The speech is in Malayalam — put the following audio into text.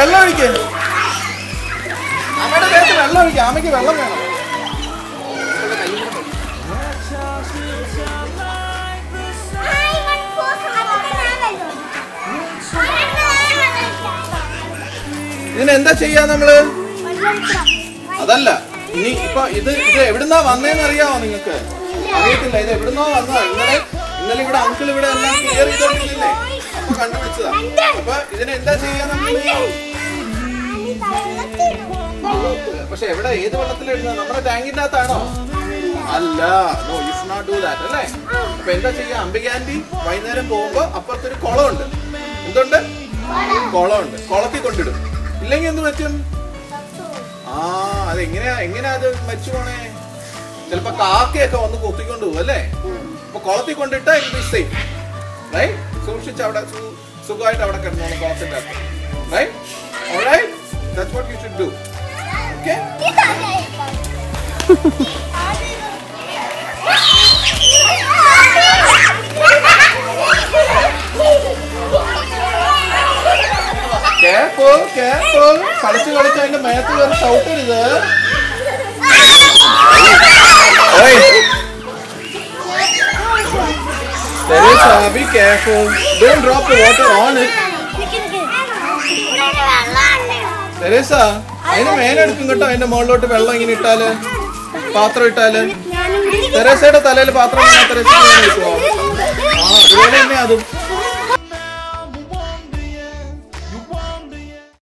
വെള്ളം ഒഴിക്ക്. അമ്മയുടെ ദേഹത്ത് വെള്ളം ഒഴിക്കുക. അമ്മയ്ക്ക് വെള്ളം വേണം. ഇതിനെന്താ ചെയ്യാ നമ്മള്? അതല്ല, ഇനി ഇപ്പൊ ഇത് എവിടുന്നാ വന്നേന്ന് അറിയാമോ നിങ്ങൾക്ക്? അറിയത്തില്ല. ഇത് എവിടുന്നോ വന്നതാ. ഇന്നലെ ഇവിടെ അങ്കിൾ ഇവിടെ എല്ലാം ക്ലിയർ ചെയ്തോണ്ടിരുന്നില്ലേ? അപ്പൊ കണ്ടുപിടിച്ചതാ. അപ്പൊ ഇതിനെന്താ ചെയ്യാ നമ്മള്? പക്ഷെ എവിടെ, ഏത് വെള്ളത്തിലിടുന്ന? നമ്മുടെ ടാങ്കിന്റെ അകത്താണോ? അല്ല, no, you should not do that അല്ലേ? അപ്പൊ എന്താ ചെയ്യാ? അംബിക ആന്റി വൈകുന്നേരം പോകുമ്പോ അപ്പുറത്തൊരു കുളമുണ്ട്. എന്തുണ്ട്? കുളമുണ്ട്. കുളത്തിൽ കൊണ്ടിടും. ഇല്ലെങ്കിൽ എന്ത് പറ്റും? എങ്ങനെയാ അത് മരിച്ചു പോണേ? ചിലപ്പോ കാക്കയൊക്കെ വന്ന് കൊത്തിക്കൊണ്ട് പോകും അല്ലേ? അപ്പൊ കുളത്തിൽ കൊണ്ടിട്ടാ ഇറ്റ് ബി സേഫ്, റൈറ്റ്? സൂക്ഷിച്ച് അവിടെ സുഖമായിട്ട് അവിടെ കിടന്നോളൂ കുളത്തിന്റെ അകത്ത്, right? Alright, that's what you should do. Okay? Careful. കളിച്ച് അതിന്റെ മേത്ത് കയറി ചവിട്ടരുത്. Teresa, be careful. Don't drop the water on it. Teresa, അതിന് മേലെടുക്കും കേട്ടോ. അതിന്റെ മുകളിലോട്ട് വെള്ളം ഇങ്ങനെ ഇട്ടാല്, പാത്രം ഇട്ടാല്. തെരേസയുടെ തലയിൽ പാത്രം തെരേസ വെക്കുവോ? അതുപോലെ തന്നെ അതും.